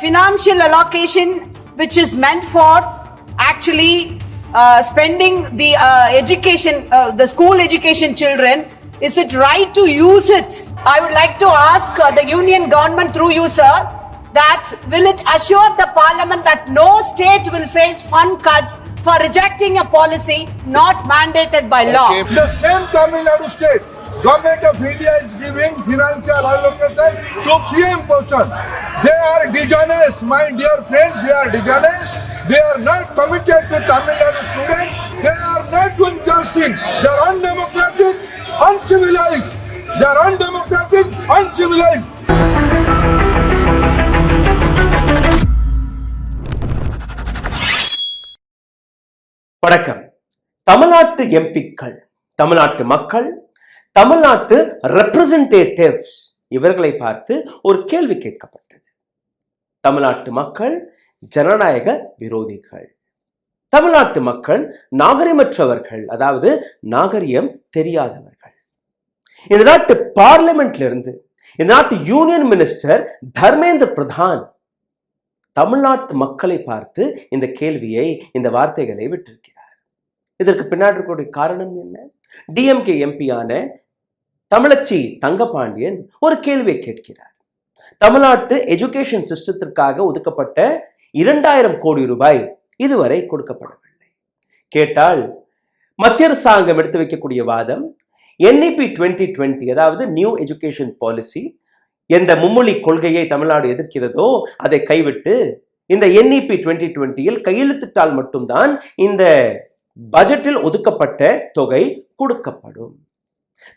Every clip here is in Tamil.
Financial allocation which is meant for actually spending the education, the school education children, is it right to use it? I would like to ask the union government through you, sir, that will it assure the parliament that no state will face fund cuts for rejecting a policy not mandated by law? Okay. The same Tamil Nadu state, Government of India is giving financial allocation to PM person. They are dishonest, my dear friends, they are dishonest. They are not committed to Tamil Nadu students. They are not doing justice. They are undemocratic, uncivilized. They are undemocratic, uncivilized. வணக்கம். தமிழ்நாட்டு எம்பிக்கள், தமிழ்நாட்டு மக்கள், தமிழ்நாட்டு ரெப்ரசன்டேட்டிவ்ஸ் இவர்களை பார்த்து ஒரு கேள்வி கேட்கப்பட்டது. தமிழ்நாட்டு மக்கள் ஜனநாயக விரோதிகள், தமிழ்நாட்டு மக்கள் நாகரிகமற்றவர்கள், அதாவது நாகரிகம் தெரியாதவர்கள். இந்த நாட்டு பார்லிமெண்ட்ல இருந்து இந்த நாட்டு யூனியன் மினிஸ்டர் தர்மேந்திர பிரதான் தமிழ்நாட்டு மக்களை பார்த்து இந்த கேள்வியை, இந்த வார்த்தைகளை விட்டிருக்கிறார். இதற்கு பின்னாடி இருக்கக்கூடிய காரணம் என்ன? டிஎம்கே எம்பியான தமிழச்சி தங்கபாண்டியன் ஒரு கேள்வியை கேட்கிறார். தமிழ்நாட்டு எஜுகேஷன் சிஸ்டத்திற்காக ஒதுக்கப்பட்ட 2000 கோடி ரூபாய் இதுவரை கொடுக்கப்படவில்லை. கேட்டால் மத்திய அரசாங்கம் எடுத்து வைக்கக்கூடிய வாதம் NEP 2020, அதாவது நியூ எஜுகேஷன் பாலிசி, எந்த மும்மொழி கொள்கையை தமிழ்நாடு எதிர்க்கிறதோ அதை கைவிட்டு இந்த NEP 2020 கையெழுத்திட்டால் மட்டும்தான் இந்த பட்ஜெட்டில் ஒதுக்கப்பட்ட தொகை கொடுக்கப்படும்.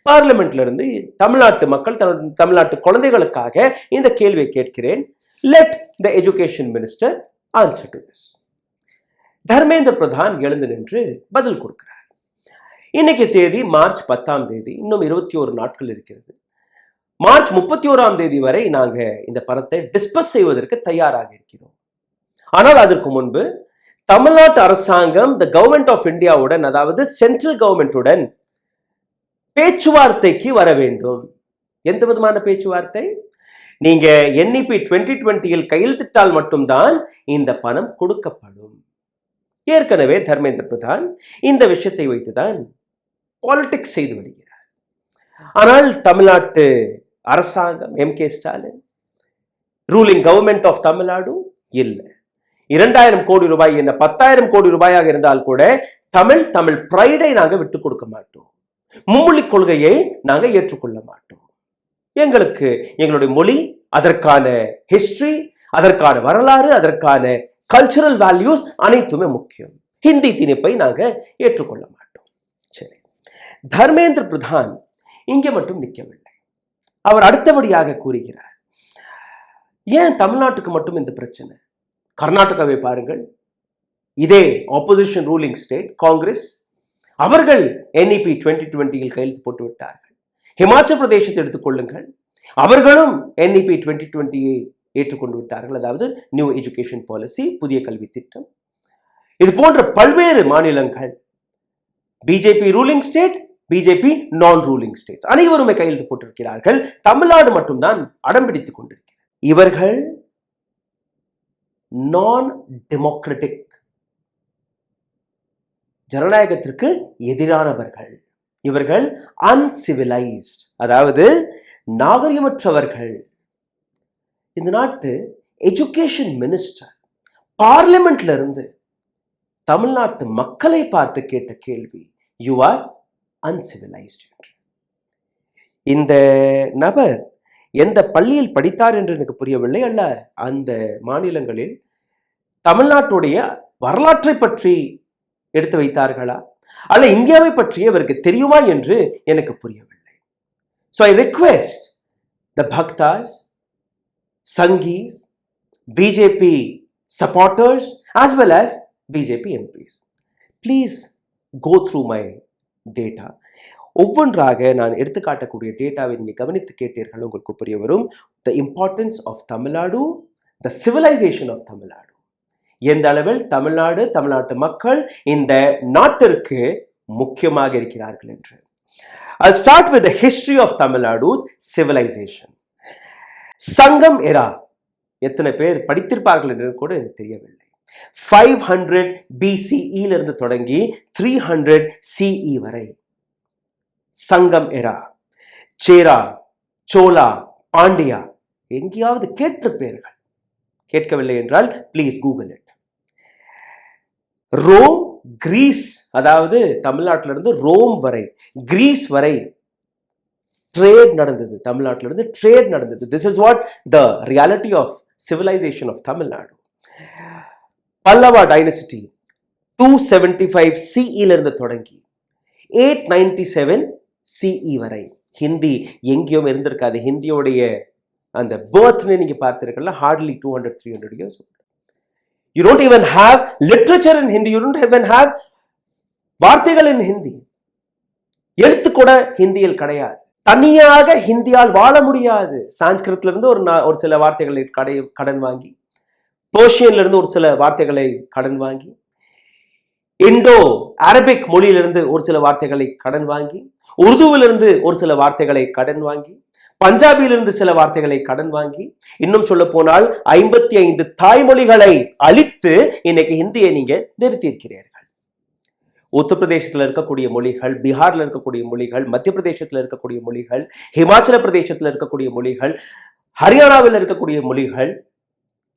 பார்லிமெண்ட்ல இருந்து தமிழ்நாட்டு மக்கள், தமிழ்நாட்டு குழந்தைகளுக்காக இந்த கேள்வியை கேட்கிறேன். Let the education minister answer to this. Dharmendra Pradhan எழுந்து நின்று பதில் கொடுக்கிறார். இன்னைக்கு தேதி மார்ச் 10, இன்னும் 21 நாட்கள் இருக்கிறது. மார்ச் 31 வரை நாங்க இந்த பணத்தை டிஸ்பஸ் செய்வதற்கு தயாராக இருக்கிறோம். ஆனால் அதற்கு முன்பு தமிழ்நாட்டு அரசாங்கம் த கவர்மெண்ட் ஆஃப் இந்தியாவுடன், அதாவது சென்ட்ரல் கவர்மெண்ட்டுடன் பேச்சுவார்த்தைக்கு வர வேண்டும். எந்த விதமான பேச்சுவார்த்தை? நீங்க NEP 2020 கையெழுத்திட்டால் மட்டும்தான் இந்த பணம் கொடுக்கப்படும். ஏற்கனவே தர்மேந்திர பிரதான் இந்த விஷயத்தை வைத்துதான் பாலிடிக்ஸ் செய்து வருகிறார். ஆனால் தமிழ்நாட்டு அரசாங்கம், MK Stalin, ruling government of Tamil Nadu இல்லை. 2000 கோடி ரூபாய் என்ன 10,000 கோடி ரூபாயாக இருந்தால் கூட தமிழ் பிரைடை நாங்க விட்டு கொடுக்க மாட்டோம். மும்மொழி கொள்கையை நாங்க ஏற்றுக்கொள்ள மாட்டோம். எங்களுக்கு எங்களுடைய மொழி, அதற்கான ஹிஸ்டரி, அதற்கான வரலாறு, அதற்கான கல்ச்சுரல் வேல்யூஸ் அனைத்துமே முக்கியம். ஹிந்தி திணிப்பை நாங்க ஏற்றுக்கொள்ள மாட்டோம். சரி, தர்மேந்திர பிரதான் இங்கே மட்டும் நிற்கவில்லை. அவர் அடுத்தபடியாக கூறுகிறார், ஏன் தமிழ்நாட்டுக்கு மட்டும் இந்த பிரச்சனை? கர்நாடகாவை பாருங்கள், இதே ஆப்போசிஷன் ரூலிங் ஸ்டேட் காங்கிரஸ், அவர்கள் NEP 2020 கையெழுத்து போட்டு விட்டார்கள். ஹிமாச்சல் பிரதேசத்தை எடுத்துக்கொள்ளுங்கள், அவர்களும் NEP 2020 ஏற்றுக்கொண்டு விட்டார்கள், அதாவது நியூ எஜுகேஷன் பாலிசி, புதிய கல்வி திட்டம். இது போன்ற பல்வேறு மாநிலங்கள், பிஜேபி ரூலிங் ஸ்டேட், பிஜேபி நான் ரூலிங் ஸ்டேட்ஸ், அனைவருமே கையெழுத்து போட்டிருக்கிறார்கள். தமிழ்நாடு மட்டும்தான் அடம் பிடித்துக் கொண்டிருக்கிறது. இவர்கள் நான் டெமோக்ராட்டிக், ஜனநாயகத்திற்கு எதிரானவர்கள். இவர்கள் அன்சிவிலைஸ்ட், அதாவது நாகரிகமற்றவர்கள். இந்த நாட்டு எஜுகேஷன் மினிஸ்டர் பார்லிமெண்ட்ல இருந்து தமிழ்நாட்டு மக்களை பார்த்து கேட்ட கேள்வி, யூ ஆர் அன்சிவிலைஸ்ட் என்று. இந்த நபர் எந்த பள்ளியில் படித்தார் என்று எனக்கு புரியவில்லை. அல்ல அந்த மாநிலங்களில் தமிழ்நாட்டுடைய வரலாற்றை பற்றி எடுத்து வைத்தார்களா, அல்ல இந்தியாவை பற்றிய இவருக்கு தெரியுமா என்று எனக்கு புரியவில்லை. So I request the Bhaktas, Sanghis, BJP supporters as well as BJP MPs, please go through my data. ஒவ்வொன்றாக நான் எடுத்துக்காட்டக்கூடிய டேட்டாவை நீங்கள் கவனித்து கேட்டீர்கள், உங்களுக்கு புரிய வரும். The importance of Tamil Nadu, the civilisation of Tamil Nadu, எந்த அளவில் தமிழ்நாடு, தமிழ்நாட்டு மக்கள் இந்த நாட்டிற்கு முக்கியமாக இருக்கிறார்கள் என்று. I'll start with the history of Tamil Nadu's civilization. Sangam era, எத்தனை பேர் படித்திருப்பார்கள் என்று கூட எனக்கு தெரியவில்லை. 500 BCE இருந்து தொடங்கி 300 CE வரை சங்கம் எரா, சேரா, சோலா, பாண்டியா எங்கேயாவது கேட்டிருப்பீர்கள். கேட்கவில்லை என்றால் please Google it. Rome, Greece, அதாவது தமிழ்நாட்டிலிருந்து ரோம் வரை, கிரீஸ் வரை ட்ரேட் நடந்தது. தமிழ்நாட்டிலிருந்து ட்ரேட் நடந்தது. This is what the reality of civilisation of Tamil Nadu. Pallava dynasty 275 CE இருந்து தொடங்கி 897 CE வரை ஹிந்தி எங்கேயும் இருந்திருக்காது. ஹிந்தியோடைய அந்த பர்த்னு நீங்க பார்த்திருக்கல, Hartley 200-300 years. You don't even have literature in Hindi. You don't even have வார்த்தைகள் in Hindi. எழுத்து கூட ஹிந்தியில் கிடையாது. தனியாக ஹிந்தியால் வாழ முடியாது. சான்ஸ்கிருத்ல இருந்து ஒரு சில வார்த்தைகளை கடன் வாங்கி, பெர்ஷியன்ல இருந்து ஒரு சில வார்த்தைகளை கடன் வாங்கி, இண்டோ அரபிக் மொழியிலிருந்து ஒரு சில வார்த்தைகளை கடன் வாங்கி, உருதுவிலிருந்து ஒரு சில வார்த்தைகளை கடன் வாங்கி, பஞ்சாபியிலிருந்து சில வார்த்தைகளை கடன் வாங்கி, இன்னும் சொல்ல போனால் 55 தாய்மொழிகளை அழித்து இன்னைக்கு ஹிந்தியை நீங்க நிறுத்தியிருக்கிறீர்கள். உத்தரப்பிரதேசத்தில் இருக்கக்கூடிய மொழிகள், பீகார்ல இருக்கக்கூடிய மொழிகள், மத்திய பிரதேசத்தில் இருக்கக்கூடிய மொழிகள், ஹிமாச்சல பிரதேசத்தில் இருக்கக்கூடிய மொழிகள், ஹரியானாவில் இருக்கக்கூடிய மொழிகள்,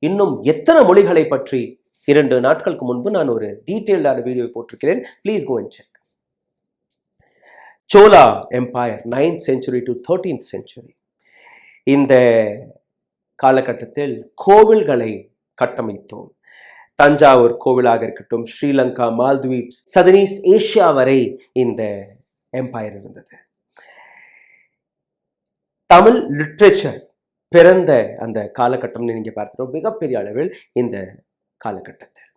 இன்னும் எத்தனை மொழிகளை பற்றி 2 நாட்களுக்கு முன்பு நான் ஒரு டீடைல்டான வீடியோ போட்டிருக்கிறேன். Please go and check. Chola empire 9th century to 13th century. இந்த காலகட்டத்தில் கோவில்களை கட்டமைத்தோம். தஞ்சாவூர் கோவிலாக இருக்கட்டும், Sri Lanka, Maldives, southern east Asia வரை இந்த எம்பையர் இருந்தது. தமிழ் லிட்ரேச்சர் பிறந்த அந்த காலகட்டம் நீங்க பார்க்கிறோம் மிகப்பெரிய அளவில். இந்த காலகட்டத்தில்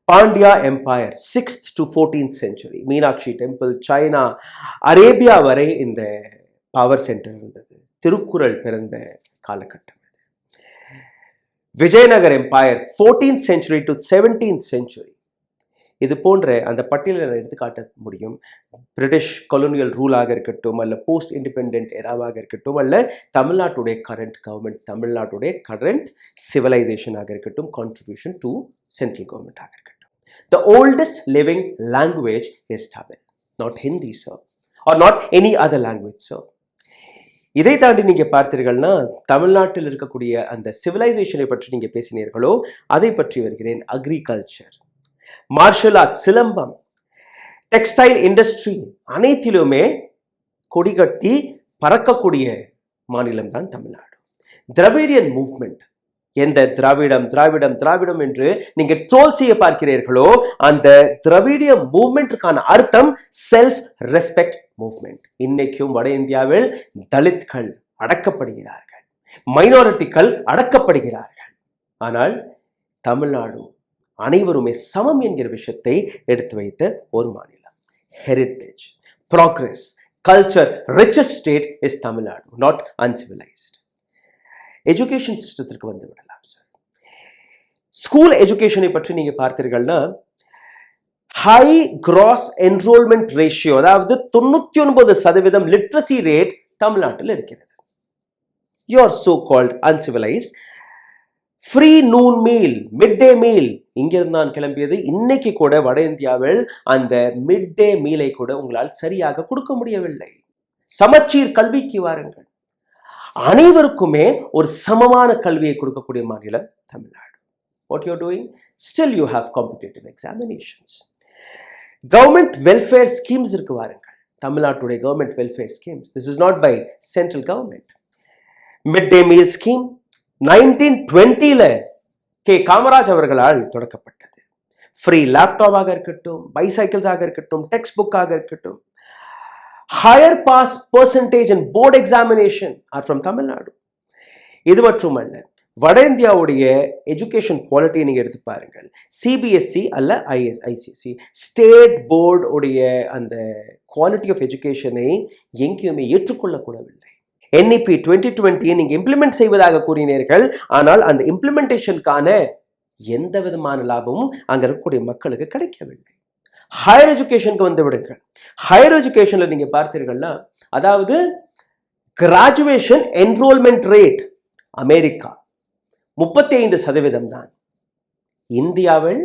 Pandya empire 6th to 14th century, Meenakshi temple, China, Arabia வரை இந்த பவர் சென்டர் இருந்தது. திருக்குறள் பிறந்த காலகட்டம். Vijayanagar empire 14th century to 17th century. இது போன்ற அந்த பட்டியலை எடுத்து காட்ட முடியும். பிரிட்டிஷ் கொலோனியல் ரூலாக இருக்கட்டும், அல்ல போஸ்ட் இண்டிபெண்டன்ட் எராவாக இருக்கட்டும், அல்ல தமிழ்நாட்டுடைய கரண்ட் கவர்மெண்ட், தமிழ்நாட்டுடைய கரண்ட் சிவிலைசேஷனாக இருக்கட்டும், கான்ட்ரிபியூஷன் டு சென்ட்ரல் கவர்மெண்ட் ஆக இருக்கட்டும். The oldest living language is Tamil, not Hindi, sir, or not any other language, sir. இதை தாண்டி நீங்க பார்த்தீர்கள்னா தமிழ்நாட்டில் இருக்கக்கூடிய அந்த சிவிலைசேஷனை பற்றி நீங்க பேசினீர்களோ அதை பற்றி வருகிறேன். Agriculture, martial art, silambam, textile industry அனைத்திலுமே கொடிகட்டி பறக்கக்கூடிய மாநிலம் தான் தமிழ்நாடு. திராவிடியன் மூவ்மெண்ட், எந்த திராவிடம் திராவிடம் திராவிடம் என்று நீங்க ட்ரோல் செய்ய பார்க்கிறீர்களோ அந்த திராவிடிய மூவ்மெண்ட்டுக்கான அர்த்தம் செல்ஃப் ரெஸ்பெக்ட் மூவ்மெண்ட். இன்னைக்கும் வட இந்தியாவில் தலித்கள் அடக்கப்படுகிறார்கள், மைனாரிட்டிகள் அடக்கப்படுகிறார்கள். ஆனால் தமிழ்நாடு அனைவருமே சமம் என்கிற விஷயத்தை எடுத்து வைத்த ஒரு மாநிலம். Heritage, progress, culture, richest state is Tamil Nadu, not uncivilised. Education சிஸ்டத்திற்கு வந்து விடலாம் சார். ஸ்கூல் எஜுகேஷனை பற்றி நீங்க பார்த்தீர்கள்னா ஹை கிராஸ் என்ரோல்மெண்ட் ரேஷியோ, அதாவது 99% லிட்ரஸி ரேட் தமிழ்நாட்டில் இருக்கிறது. You are so called uncivilised. Free noon meal, mid day meal இங்கிருந்து நான் கிளம்பியது. இன்னைக்கு கூட வட இந்தியாவில் அந்த மிட் டே மீலை கூட உங்களால் சரியாக கொடுக்க முடியவில்லை. சமச்சீர் கல்விக்கு வாருங்கள். அனைவருக்குமே ஒரு சமமான கல்வியை கொடுக்கக்கூடிய மாநிலம் Tamil Nadu. What you are doing? Still you have competitive examinations. Government welfare schemes இருக்கு வாருங்கள். தமிழ்நாட்டுடைய government welfare schemes. This is not by central government. Midday meal scheme 1920ல கே காமராஜ் அவர்களால் தொடக்கப்பட்டது. ஃப்ரீ லேப்டாப் ஆக இருக்கட்டும், பைசைக்கிள்ஸ் ஆக இருக்கட்டும், டெக்ஸ்ட் புக் ஆக இருக்கட்டும், higher pass percentage in board examination are from Tamil Nadu. இது மட்டுமல்ல, வட இந்தியாவுடைய எஜுகேஷன் குவாலிட்டியை நீங்க எடுத்து பாருங்கள். சிபிஎஸ்சி அல்ல ஐசிஎஸ்சி ஸ்டேட் போர்டு உடைய அந்த குவாலிட்டி ஆஃப் எஜுகேஷனை எங்கேயுமே ஏற்றுக்கொள்ளக்கூடவில்லை. NEP 2020 நீங்க இம்ப்ளிமெண்ட் செய்வதாக கூறினீர்கள். ஆனால் அந்த இம்ப்ளிமெண்டேஷனுக்கான எந்த விதமான லாபமும் அங்க இருக்கக்கூடிய மக்களுக்கு கிடைக்கவில்லை. ஹையர் எஜுகேஷனுக்கு வந்து விடுங்கள். ஹையர் எஜுகேஷன்ல நீங்க பார்த்தீர்கள்னா அதாவது கிராஜுவேஷன் என்ரோல்மெண்ட் ரேட் அமெரிக்கா 35% தான். இந்தியாவில்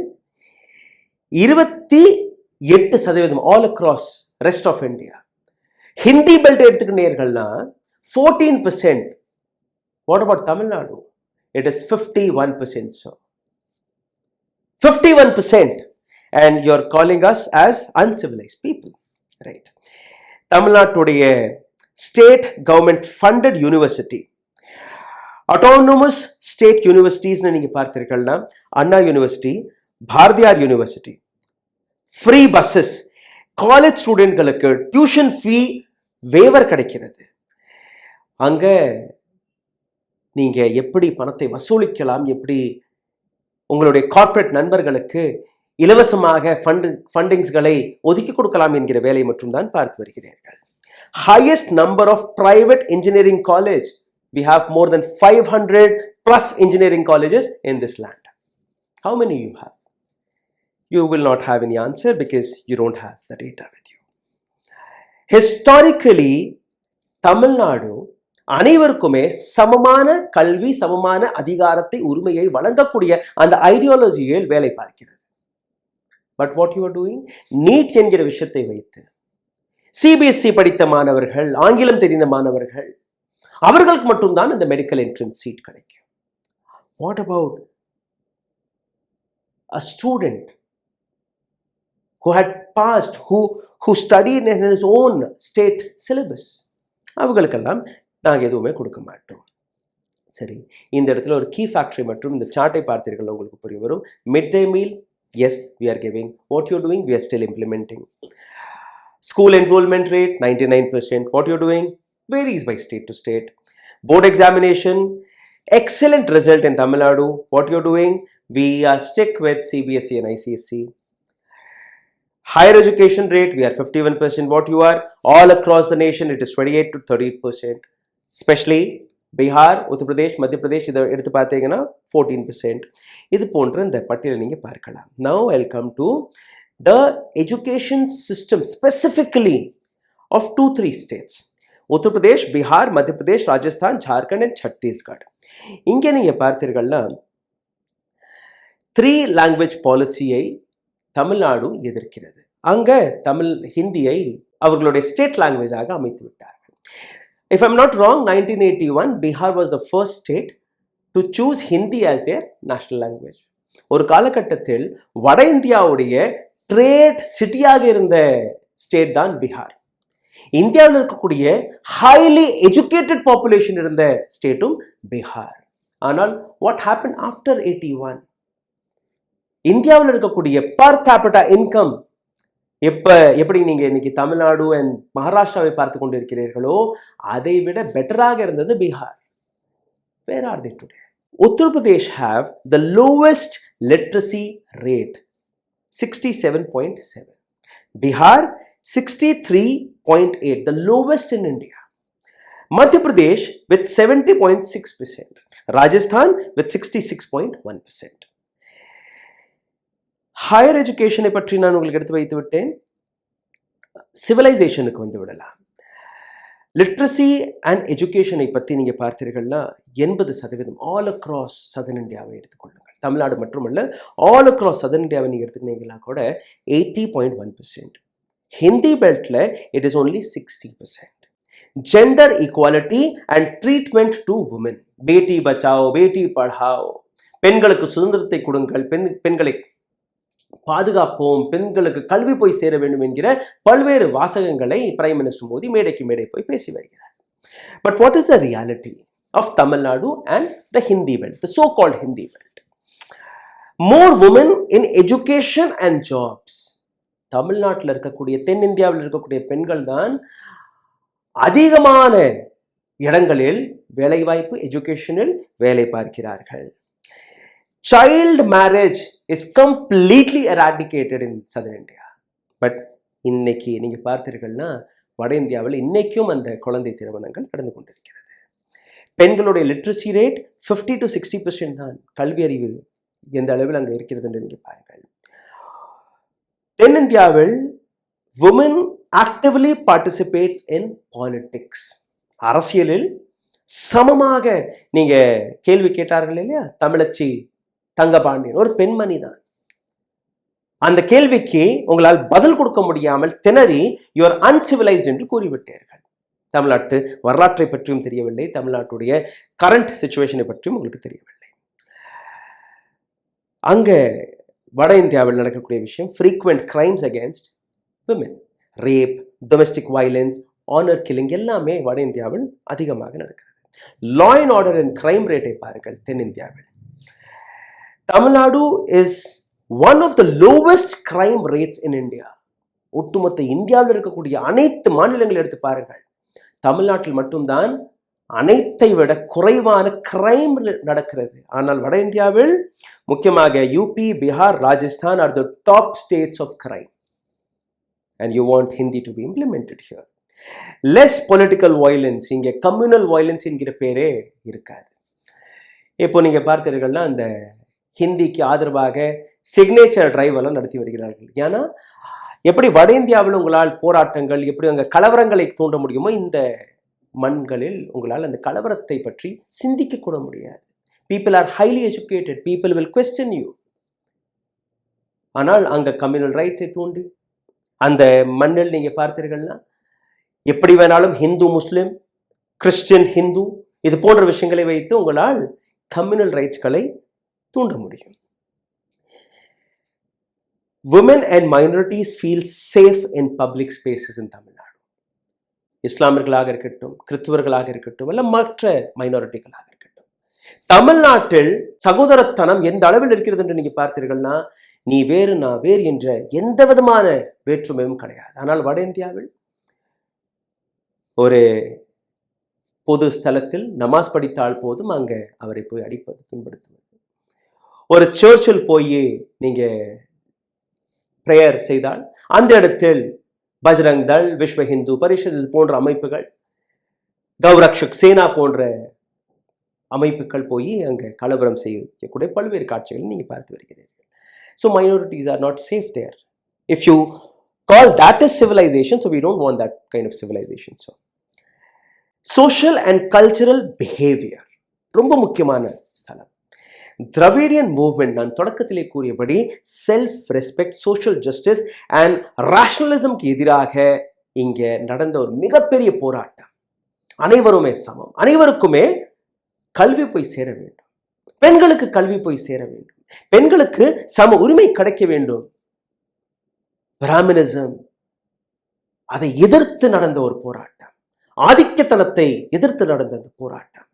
28% all across rest of India. Hindi belt எடுத்துக்கிட்டீர்கள்னா 14%. What about Tamil Nadu? It is 51%. So 51%, and you're calling us as uncivilized people, right? தமிழ்நாட்டுடைய state government funded university, autonomous state யூனிவர்சிட்டிஸ்னு நீங்க பார்த்தீர்கள்னா Anna university, Bharathiar university, free buses, college ஸ்டூடெண்ட்களுக்கு டியூஷன் ஃபீ வேவர் கிடைக்கிறது. அங்க நீங்க எப்படி பணத்தை வசூலிக்கலாம், எப்படி உங்களுடைய கார்ப்பரேட் நண்பர்களுக்கு இலவசமாக ஃபண்டிங்ஸ்களை ஒதுக்கி கொடுக்கலாம் என்கிற வேலை மட்டும் தான் பார்த்து வருகிறீர்கள். Highest number of private engineering college. We have more than 500 plus engineering colleges in this land. How many you have? You will not have any answer because you don't have the data with you. Historically, Tamil Nadu அனைவருக்குமே சமமான கல்வி, சமமான அதிகாரத்தை, உரிமையை வழங்கக்கூடிய அந்த ஐடியாலஜியில் வேலை பார்க்கிறது. But what you are doing? NEET என்கிற விஷயத்தை வைத்து சிபிஎஸ்இ படித்த மாணவர்கள், ஆங்கிலம் தெரிந்த மாணவர்கள், அவர்களுக்கு மட்டும்தான் இந்த மெடிக்கல் என்ட்ரன்ஸ் சீட் கிடைக்கும். What about a student who had passed, who studied in his own state syllabus? அவங்களுக்கெல்லாம் நாங்கள் எதுவுமே கொடுக்க மாட்டோம். சரி, இந்த இடத்துல ஒரு கீ ஃபேக்டரி மற்றும் இந்த சார்ட்டை பார்த்தீர்கள், உங்களுக்கு புரிய வரும். Midday meal, yes we are giving. What you are doing? We are still implementing. School enrollment rate 99%. What you are doing? Varies by state to state. Board examination, excellent result in Tamil Nadu. What you are doing? We are stick with CBSE and ICSE. Higher education rate, we are 51%. What you are? All across the nation, it is 28 to 30%. Especially Bihar, Uttar Pradesh, Madhya Pradesh, இதை எடுத்து பார்த்தீங்கன்னா 14%. இது போன்ற இந்த பட்டியலை நீங்கள் பார்க்கலாம். Now I'll come to the education system specifically of 2-3 states. Uttar Pradesh, Bihar, Madhya Pradesh, Rajasthan, Jharkhand and Chhattisgarh. இங்கே நீங்கள் பார்த்தீர்கள்னா 3 language பாலிசியை தமிழ்நாடு எதிர்க்கிறது. அங்க ஹிந்தியை அவர்களுடைய ஸ்டேட் லாங்குவேஜாக அமைத்து விட்டார்கள். If I'm not wrong, 1981 Bihar was the first state to choose Hindi as their national language. ஒரு காலகட்டத்தில் வட இந்தியாவுடைய ட்ரேட் சிட்டியாக இருந்த ஸ்டேட் தான் பீகார். இந்தியாவில் இருக்கக்கூடிய ஹைலி எஜுகேட்டட் பாப்புலேஷன் இருந்த ஸ்டேட்டும் பீகார். ஆனால் வாட் ஹேப்பன் ஆஃப்டர் 81? இந்தியாவில் இருக்கக்கூடிய பர் கேபிட்டா இன்கம் எப்படி நீங்க இன்னைக்கு தமிழ்நாடு அண்ட் மகாராஷ்டிராவை பார்த்து கொண்டு இருக்கிறீர்களோ அதை விட பெட்டராக இருந்தது Bihar. Where are they today? Uttar Pradesh have the lowest literacy rate, 67.7. Bihar 63.8, the lowest in India. Madhya Pradesh with 70.6%. Rajasthan with 66.1%. Higher எஜுகேஷனை பற்றி நான் உங்களுக்கு எடுத்து வைத்து விட்டேன். சிவிலைசேஷனுக்கு வந்து விடலாம். லிட்ரஸி அண்ட் எஜுகேஷனை பற்றி நீங்கள் பார்த்தீர்கள்னா 80% ஆல் அக்ராஸ் சதர்ன் இந்தியாவை எடுத்துக்கொள்ளுங்கள். தமிழ்நாடு மட்டுமல்ல, ஆல் அக்ராஸ் சதர்ன் இந்தியாவை நீங்கள் எடுத்துக்கிட்டீங்கன்னா கூட 80.1%. ஹிந்தி பெல்ட்ல it is only 60%. Gender equality and treatment to women, beti bachao பேட்டி பढ़ாவோ, பெண்களுக்கு சுதந்திரத்தை கொடுங்கள், பெண்களை பாதுகாப்போம், பெண்களுக்கு கல்வி போய் சேர வேண்டும் என்கிற பல்வேறு வாசகங்களை பிரைம் மினிஸ்டர் மோடி மேடைக்கு மேடை போய் பேசி வருகிறார். But what is the reality of Tamil Nadu and the Hindi belt, the so called Hindi belt? More women in education and jobs. தமிழ்நாட்டில் இருக்கக்கூடிய, தென்னிந்தியாவில் இருக்கக்கூடிய பெண்கள் தான் அதிகமான இடங்களில் வேலைவாய்ப்பு, எஜுகேஷனில் வேலை பார்க்கிறார்கள். Child marriage is completely eradicated in southern India. But இன்னைக்கு நீங்க பார்த்தீர்கள்னா வட இந்தியாவில் இன்னைக்கும் அந்த குழந்தை திருமணங்கள் நடந்து கொண்டிருக்கிறது. பெண்களுடைய லிட்ரஸி ரேட் 50 to 60% தான். கல்வி அறிவு எந்த அளவில் அங்கே இருக்கிறது என்று நீங்க பாருங்கள். தென்னிந்தியாவில் women actively participates in politics. அரசியலில் சமமாக நீங்க கேள்வி கேட்டார்கள் இல்லையா? தமிழச்சி தங்கபாண்டியன் ஒரு பெண்மணி தான். அந்த கேள்விக்கு உங்களால் பதில் கொடுக்க முடியாமல் திணறி யுவர் அன்சிவிலைஸ்ட் என்று கூறிவிட்டீர்கள். தமிழ்நாட்டு வரலாற்றை பற்றியும் தெரியவில்லை, தமிழ்நாட்டுடைய கரண்ட் சிச்சுவேஷனை பற்றியும் உங்களுக்கு தெரியவில்லை. அங்க வட இந்தியாவில் நடக்கக்கூடிய விஷயம் frequent crimes against women, rape, domestic violence, honor killing எல்லாமே வட இந்தியாவில் அதிகமாக நடக்கிறது. law and order and crime rate பாருங்கள் தென்னிந்தியாவில். Tamil Nadu is one of the lowest crime rates in India. ஒட்டுமொத்த இந்தியாவில் இருக்கக்கூடிய அனைத்து மாநிலங்களை எடுத்து பாருங்கள், தமிழ்நாட்டில் மட்டும்தான் அனைத்தை விட குறைவான கிரைம் நடக்கிறது. ஆனால் வட இந்தியாவில் முக்கியமாக UP, Bihar, Rajasthan are the top states of crime. And you want Hindi to be implemented here. Less political violence, இங்கே communal violence என்கிற பேரே இருக்காது. இப்போ நீங்க பார்த்தீர்கள்னா அந்த ஹிந்திக்கு ஆதரவாக சிக்னேச்சர் டிரைவ் எல்லாம் நடத்தி வருகிறார்கள். ஏன்னா எப்படி வட இந்தியாவில் உங்களால் போராட்டங்கள், எப்படி அங்கே கலவரங்களை தூண்ட முடியுமோ இந்த மண்களில் உங்களால் அந்த கலவரத்தை பற்றி சிந்திக்க கூட முடியாது. People are highly educated, people will question you. ஆனால் அங்கே கம்யூனல் ரைட்ஸை தூண்டி அந்த மண்ணில் நீங்க பார்த்தீர்கள்னா எப்படி வேணாலும் ஹிந்து முஸ்லிம், கிறிஸ்டியன் ஹிந்து இது போன்ற விஷயங்களை வைத்து உங்களால் கம்யூனல் ரைட்ஸ்களை தூண்ட முடியும். Women and minorities feel safe in public spaces in Tamil Nadu. இஸ்லாமியர்களாக இருக்கட்டும், கிறிஸ்துவர்களாக இருக்கட்டும், அல்ல மற்ற மைனாரிட்டிகளாக இருக்கட்டும், தமிழ்நாட்டில் சகோதரத்தனம் எந்த அளவில் இருக்கிறது என்று நீங்க பார்த்தீர்கள்னா நீ வேறு நான் வேறு என்ற எந்த விதமான வேற்றுமையும் கிடையாது. ஆனால் வட இந்தியாவில் ஒரு பொது ஸ்தலத்தில் நமாஸ் படித்தால் போதும் அங்க அவரை போய் அடிப்பது, துன்படுத்துவது. ஒரு சர்ச்சில் போய் நீங்க பிரேயர் செய்தால் அந்த இடத்தில் பஜ்ரங் தள், விஸ்வ ஹிந்து பரிஷத் போன்ற அமைப்புகள், கௌரக்ஷக் சேனா போன்ற அமைப்புகள் போய் அங்க கலவரம் செய்யக்கூடிய பல்வேறு காட்சிகளை நீங்க பார்த்து வருகிறீர்கள். So minorities are not safe there. If you call that as civilization, so we don't want that kind of civilization. So social and cultural behavior ரொம்ப முக்கியமான ஸ்தலம். திராவிடியன் மூவ்மெண்ட் நான் தொடக்கத்திலே கூறியபடி self respect, social justice and ரேஷனலிசம்க்கு எதிராக இங்கே நடந்த ஒரு மிகப்பெரிய போராட்டம். அனைவருமே சமம், அனைவருக்குமே கல்வி போய் சேர வேண்டும், பெண்களுக்கு கல்வி போய் சேர வேண்டும், பெண்களுக்கு சம உரிமை கிடைக்க வேண்டும். பிராமணிசம் அதை எதிர்த்து நடந்த ஒரு போராட்டம், ஆதிக்கத்தனத்தை எதிர்த்து நடந்த அந்த போராட்டம்.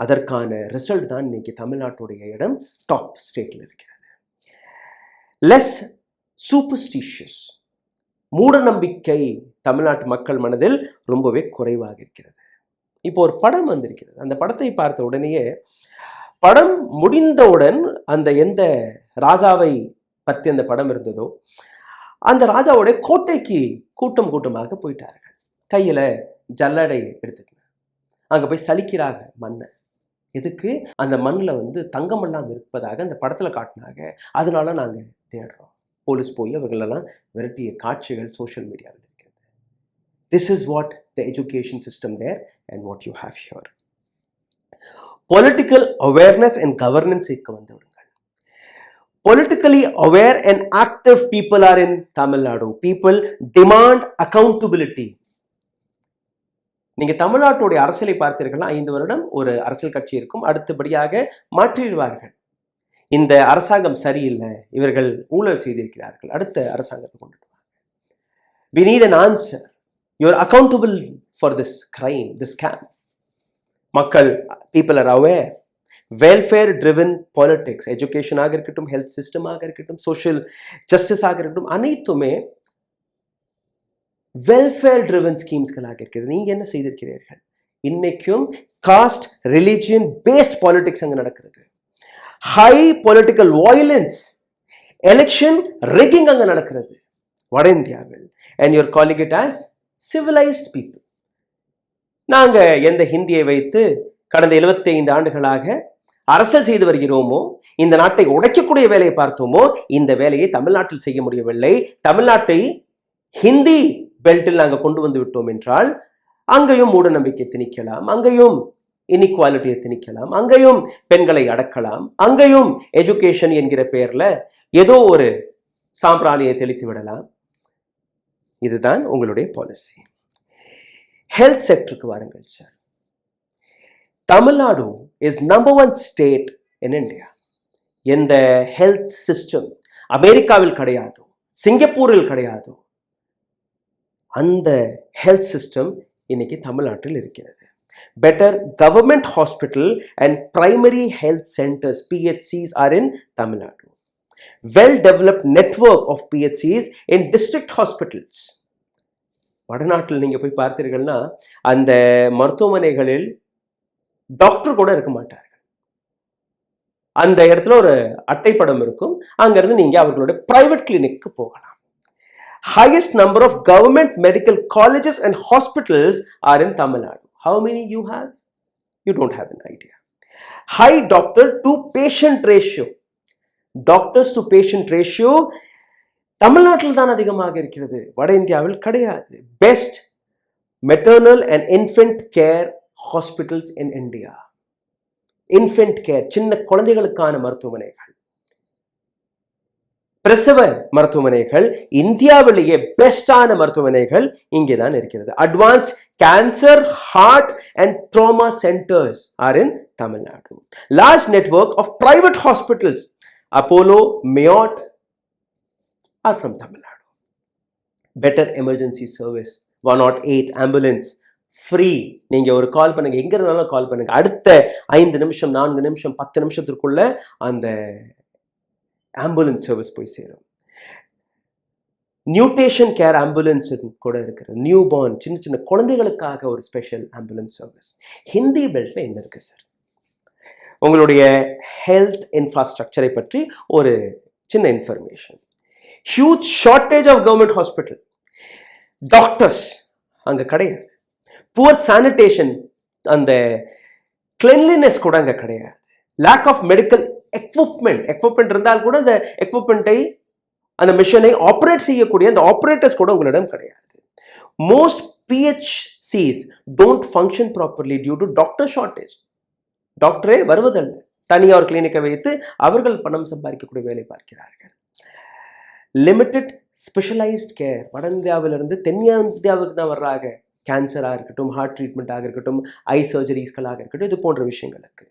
அதற்கான ரிசல்ட் தான் இன்னைக்கு தமிழ்நாட்டுடைய இடம் டாப் ஸ்டேட்ல இருக்கிறது. லெஸ் சூப்பர்ஸ்டிஷியஸ், மூட நம்பிக்கை தமிழ்நாட்டு மக்கள் மனதில் ரொம்பவே குறைவாக இருக்கிறது. இப்போ ஒரு படம் வந்திருக்கிறது, அந்த படத்தை பார்த்த உடனேயே படம் முடிந்தவுடன் அந்த எந்த ராஜாவை பற்றி அந்த படம் இருந்ததோ அந்த ராஜாவுடைய கோட்டைக்கு கூட்டம் கூட்டமாக போயிட்டார்கள். கையில ஜல்லடை எடுத்துட்டு அங்க போய் சலிக்கிறாங்க மண்ணை. எதுக்கு? அந்த மண்ணில் தங்கமெல்லாம் இருப்பதாக அந்த படத்துல காட்டினாங்க. அதனால நாங்க தேடுறோம். போலீஸ் போய் அவர்களெல்லாம் விரட்டிய காட்சிகள் சோஷியல் மீடியாவில் இருக்கிறது. This is what the education system there and what you have here. Political awareness and கவர்னன்ஸுக்கு வந்து விடுங்கள். Politically aware and active people are in Tamil Nadu. People demand accountability. நீங்க தமிழ்நாட்டுடைய அரசியலை பார்த்தீர்கள்னா 5 வருடம் ஒரு அரசியல் கட்சி இருக்கும், அடுத்தபடியாக மாற்றிடுவார்கள். இந்த அரசாங்கம் சரியில்லை, இவர்கள் ஊழல் செய்திருக்கிறார்கள், அடுத்த அரசாங்கத்தை கொண்டுடுவாங்க. We need an answer. You are accountable for this crime, this scam. மக்கள், people are aware. Welfare driven politics, எஜுகேஷனாக இருக்கட்டும், ஹெல்த் சிஸ்டமாக இருக்கட்டும், சோஷியல் ஜஸ்டிஸாக இருக்கட்டும், அனைத்துமே வெல்ஃபேர் ட்ரிவன் ஸ்கீம்ஸ்களாக இருக்கிறது. நீங்க என்ன செய்திருக்கிறீர்கள்? இன்னைக்கும் காஸ்ட் ரிலிஜியன் பேஸ்ட் பாலிடிக்ஸ் அங்கே நடக்கிறது. High political violence, election rigging அங்கே நடக்கிறது வட இந்தியாவில். And you're calling it as civilised people. நாங்க எந்த ஹிந்தியை வைத்து கடந்த 75 ஆண்டுகளாக அரசியல் செய்து வருகிறோமோ, இந்த நாட்டை உடைக்கக்கூடிய வேலையை பார்த்தோமோ, இந்த வேலையை தமிழ்நாட்டில் செய்ய முடியவில்லை. தமிழ்நாட்டை ஹிந்தி பெல்ட்டில் நாங்கள் கொண்டு வந்து விட்டோம் என்றால் அங்கேயும் மூட நம்பிக்கை திணிக்கலாம், அங்கேயும் இன்இக்வாலிட்டியை திணிக்கலாம், அங்கேயும் பெண்களை அடக்கலாம், அங்கேயும் எஜுகேஷன் என்கிற பெயர்ல ஏதோ ஒரு சாம்பிராணியை தெளித்து விடலாம். இதுதான் உங்களுடைய பாலிசி. ஹெல்த் செக்டருக்கு வாருங்கள் sir. Tamil Nadu is number 1 state in India. எந்த ஹெல்த் சிஸ்டம் அமெரிக்காவில் கிடையாது, சிங்கப்பூரில் கிடையாது, அந்த ஹெல்த் சிஸ்டம் இன்னைக்கு தமிழ்நாட்டில் இருக்கிறது. Better government hospital and primary health centres PHCs are in Tamil Nadu. Well developed network of PHCs in district hospitals. வடநாட்டில் நீங்க போய் பார்த்தீர்கள்னா அந்த மருத்துவமனைகளில் டாக்டர் கூட இருக்க மாட்டார்கள். அந்த இடத்துல ஒரு அட்டைப்படம் இருக்கும், அங்கிருந்து நீங்க அவர்களோட பிரைவேட் கிளினிக்கு போகலாம். Highest number of government medical colleges and hospitals are in Tamil Nadu. How many you have? You don't have an idea. High doctor to patient ratio. Doctors to patient ratio தமிழ்நாட்டில் தான் அதிகமாக இருக்கிறது, வட இந்தியாவில் கிடையாது. Best maternal and infant care hospitals in India. Infant care, சின்ன குழந்தைகளுக்கான மருத்துவமனைகள், பிரசவ மருத்துவமனைகள் இந்தியாவிலேயே பெஸ்டான மருத்துவமனைகள் இங்கே தான் இருக்கிறது. Advanced cancer, heart and trauma centres are in Tamil Nadu. Large network of private hospitals, Apollo, MIOT are from Tamil Nadu. Better emergency service, 108 ambulance free. நீங்க ஒரு கால் பண்ணுங்க, எங்க இருந்தாலும் கால் பண்ணுங்க, அடுத்த 5 நிமிஷம் 4 நிமிஷம் 10 நிமிஷத்திற்குள்ள அந்த ஆம்புலன்ஸ் சர்வீஸ் போய் சேரும். நியூட்ரிஷன் கேர் ஆம்புலன்ஸ் கூட இருக்கிறது. நியூ பார்ன், சின்ன சின்ன குழந்தைகளுக்காக ஒரு ஸ்பெஷல் ஆம்புலன்ஸ் சர்வீஸ். ஹிந்தி பெல்ட்ல என்ன இருக்கு சார்? உங்களுடைய ஹெல்த் இன்ஃப்ராஸ்ட்ரக்சரை பற்றி ஒரு சின்ன information. Huge shortage of government hospital, doctors அங்க கிடையாது. புவர் சானிடேஷன், அந்த கிளென்லினஸ் கூட அங்க கிடையாது. லேக் ஆஃப் மெடிக்கல் எக்யூப்மெண்ட் இருந்தால் கூட அந்த எக்யூப்மெண்ட்டை, அந்த மிஷனை ஆப்ரேட் செய்யக்கூடிய அந்த ஆப்ரேட்டர்ஸ் கூட உங்களிடம் கிடையாது. Most PHCs don't function properly due to doctor shortage. டாக்டரே வருவதல்ல, தனியார் கிளினிக்கை வைத்து அவர்கள் பணம் சம்பாதிக்கக்கூடிய வேலை பார்க்கிறார்கள். லிமிட்டட் ஸ்பெஷலைஸ்ட் கேர், வட இந்தியாவிலிருந்து தென்னிந்தியாவுக்கு தான் வர்றாங்க. கேன்சராக இருக்கட்டும், ஹார்ட் ட்ரீட்மெண்ட்டாக இருக்கட்டும், ஐ சர்ஜரிஸ்களாக இருக்கட்டும், இது போன்ற விஷயங்களுக்கு.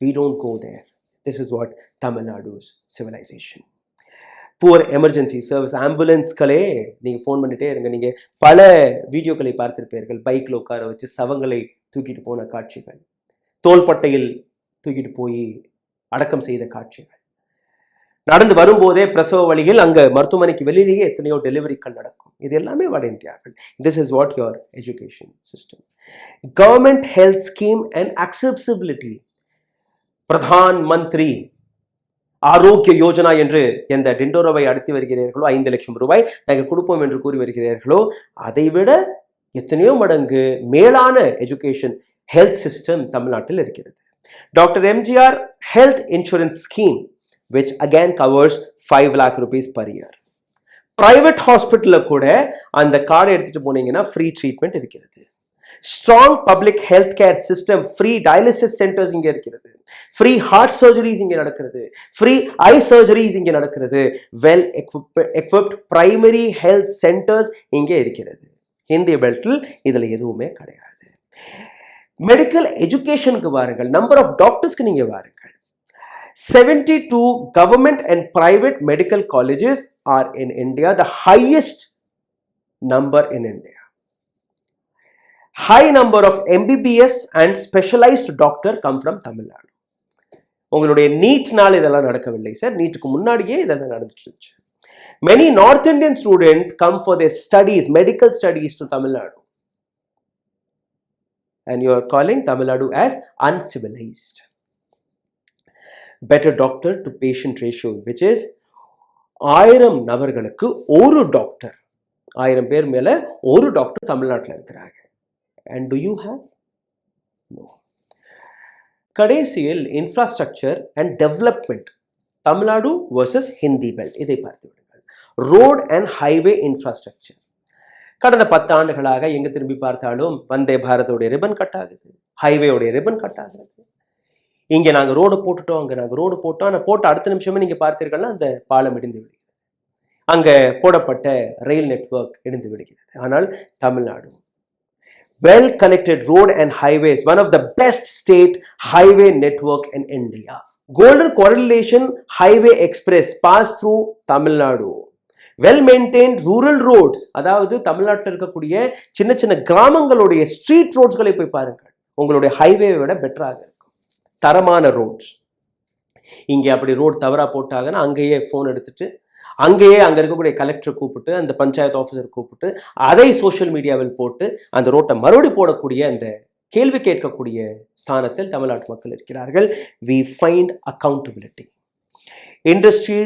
We don't go there. This is what Tamil Nadu's civilization. Poor emergency service, ஆம்புலன்ஸ்களே நீங்கள் ஃபோன் பண்ணிட்டே இருங்க. நீங்கள் பல வீடியோக்களை பார்த்திருப்பீர்கள், பைக்கில் உட்கார வச்சு சவங்களை தூக்கிட்டு போன காட்சிகள், தோள்பட்டையில் தூக்கிட்டு போய் அடக்கம் செய்த காட்சிகள், நடந்து வரும்போதே பிரசவ வழியில் அங்கே மருத்துவமனைக்கு வெளியிலேயே எத்தனையோ டெலிவரிகள் நடக்கும். இது எல்லாமே வட இந்தியாவில். This is what your education system. Government health scheme and accessibility. Pradhan Mantri Arogya Yojana என்று எந்த டிண்டோரோவை அடுத்து வருகிறீர்களோ, 5 லட்சம் ரூபாய் நாங்கள் கொடுப்போம் என்று கூறி வருகிறீர்களோ, அதைவிட எத்தனையோ மடங்கு மேலான எஜுகேஷன் ஹெல்த் சிஸ்டம் தமிழ்நாட்டில் இருக்கிறது. Doctor MGR health insurance scheme which again covers 5 lakh rupees per year. Private ஹாஸ்பிட்டலில் கூட அந்த கார்டை எடுத்துட்டு போனீங்கன்னா ஃப்ரீ ட்ரீட்மெண்ட் இருக்கிறது. Strong public health care system, free dialysis centres இங்கே இருக்கிறது, ஃப்ரீ ஹார்ட் சர்ஜரிஸ் இங்கே நடக்கிறது, ஃப்ரீ ஐ சர்ஜரிஸ் இங்கே நடக்கிறது, well equipped primary health centres இங்கே இருக்கிறது. ஹிந்தி பெல்ட்டில் இதில் எதுவுமே கிடையாது. மெடிக்கல் எஜுகேஷனுக்கு வாருங்கள், நம்பர் ஆஃப் டாக்டர்ஸ்க்கு நீங்கள் வாருங்கள். 72 government and private medical colleges are in India, the highest number in India. High number of MBBS and specialized doctor come from Tamil Nadu. உங்களுடைய நீட்னால இதெல்லாம் நடக்கவில்லை சார், நீட்டுக்கு முன்னாடியே இதெல்லாம் நடந்துட்டு இருந்துச்சு. Many North Indian students come for their studies, medical studies to Tamil Nadu. And you are calling Tamil Nadu as uncivilized. Better doctor to patient ratio, which is 1000 நபர்களுக்கு ஒரு டாக்டர், 1000 பேர் மேல ஒரு டாக்டர் தமிழ்நாட்டில் இருக்கிறாங்க. And do you have? No. கடைசியில் infrastructure and development, Tamil Nadu versus Hindi belt, இதை பார்த்து விடுங்கள். ரோட் அண்ட் ஹைவே இன்ஃப்ராஸ்ட்ரக்சர், கடந்த 10 ஆண்டுகளாக எங்க திரும்பி பார்த்தாலும் வந்தே பாரதோடைய ரிப்பன் கட் ஆகுது, ஹைவேயோடைய ரிப்பன் கட் ஆகுது. இங்க நாங்க ரோடு போட்டுட்டோம், அங்க நாங்க ரோடு போட்டோம், ஆனா போட்ட அடுத்த நிமிஷமே நீங்க பார்த்தீர்கள்னா அந்த பாலம் இடிந்து விடுகிறது, அங்க போடப்பட்ட ரயில் நெட்வொர்க் இடிந்து விடுகிறது. ஆனால் Tamil Nadu well connected road and highways, one of the best state highway network in India. Golden correlation highway express pass through Tamil Nadu. Well maintained rural roads, அதாவது தமிழ்நாட்டில் இருக்கக்கூடிய சின்ன சின்ன கிராமங்களுடைய ஸ்ட்ரீட் ரோட்ஸ்களை போய் பாருங்கள், உங்களுடைய ஹைவே விட பெட்டராக இருக்கும், தரமான ரோட்ஸ். இங்கே அப்படி ரோட் தவறா போட்டாங்கன்னா அங்கேயே ஃபோன் எடுத்துட்டு அங்கேயே அங்கே இருக்கக்கூடிய கலெக்டரை கூப்பிட்டு அந்த பஞ்சாயத்து ஆஃபீஸர் கூப்பிட்டு அதை சோஷியல் மீடியாவில் போட்டு அந்த ரோட்டை மறுபடி போடக்கூடிய அந்த கேள்வி கேட்கக்கூடிய ஸ்தானத்தில் தமிழ்நாட்டு மக்கள் இருக்கிறார்கள். We find accountability. Industry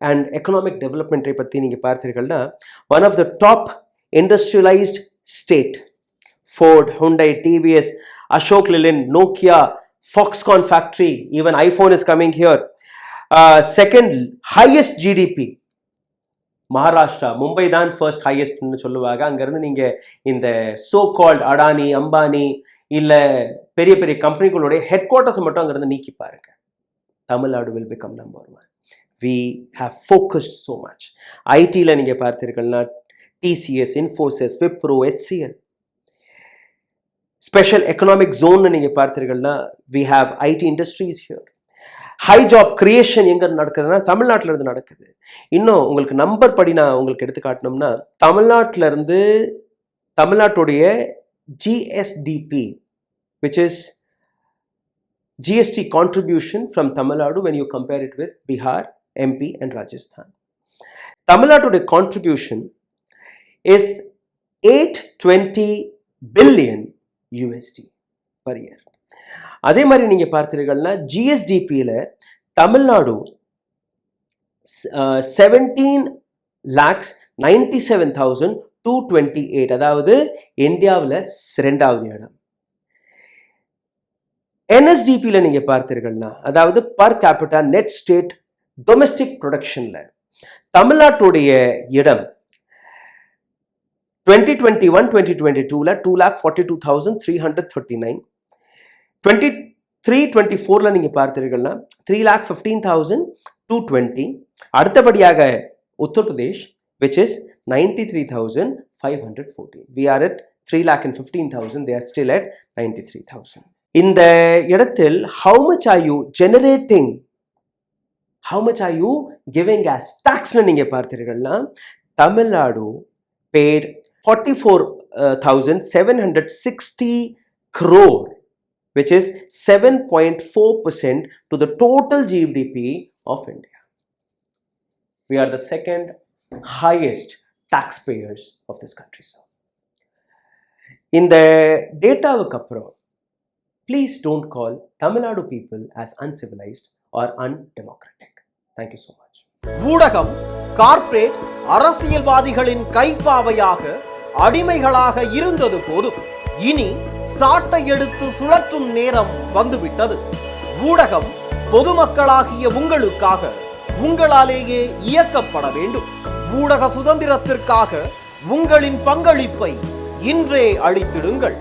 and economic டெவலப்மெண்ட்டை பற்றி நீங்கள் பார்த்தீர்கள்னா one of the top industrialised state. Ford, Hyundai, TVS, Ashok Leyland, Nokia, Foxconn factory, even iPhone is coming here. Second highest GDP, Maharashtra, Mumbai தான் ஃபர்ஸ்ட் ஹையஸ்ட்னு சொல்லுவாங்க. அங்கேருந்து நீங்கள் இந்த சோ கால்ட் அடானி, அம்பானி இல்லை பெரிய பெரிய கம்பெனிகளுடைய ஹெட் குவார்ட்டர்ஸை மட்டும் அங்கேருந்து நீக்கி பாருங்க. Tamil Nadu will become number 1. We have focused so much. ஐடியில் நீங்கள் பார்த்தீர்கள்னா TCS, Infosys, Wipro, HCL. Special economic ஜோன்னு நீங்கள் பார்த்தீர்கள்னா we have IT industries here. High job creation எங்கே நடக்குதுன்னா தமிழ்நாட்டில் இருந்து நடக்குது. இன்னும் உங்களுக்கு நம்பர் படி நான் உங்களுக்கு எடுத்து காட்டணும்னா தமிழ்நாட்டுடைய GSDP, which is GST contribution from Tamil Nadu when you compare it with Bihar, MP and Rajasthan. தமிழ்நாட்டுடைய contribution is 820 billion USD per year. அதே மாதிரி நீங்க பார்த்தீர்கள்னா ஜிஎஸ்டிபியில் தமிழ்நாடு 17,97,228, அதாவது இந்தியாவில் 2வது இடம். என்எஸ்டிபியில் நீங்க பார்த்தீர்கள்னா அதாவது per capita net state domestic ப்ரொடக்ஷன்ல தமிழ்நாட்டுடைய இடம் 2021-2022 2,42,339. 23-24 நீங்க பார்த்தீர்கள்னா 3,15,220. அடுத்தபடியாக Uttar Pradesh which is 93,514. We are at 3,15,000. They are still at 93,000. இந்த இடத்தில் how much are you generating, how much are you giving as tax னு நீங்க பார்த்தீர்கள்னா Tamil Nadu paid 44,760 crore, which is 7.4% to the total GDP of India. We are the second highest taxpayers of this country. So, இந்த டேட்டாவுக்கு அப்புறம் please don't call Tamil Nadu people as uncivilized or undemocratic. Thank you so much. ஊடகம் கார்ப்பரேட் அரசியல்வாதிகளின் கைப்பாவையாக அடிமைகளாக இருந்தது போதும், இனி சாட்டை எடுத்து சுழற்றும் நேரம் வந்துவிட்டது. ஊடகம் பொதுமக்களாகிய உங்களுக்காக உங்களாலேயே இயக்கப்பட வேண்டும். ஊடக சுதந்திரத்திற்காக உங்களின் பங்களிப்பை இன்றே அளித்திடுங்கள்.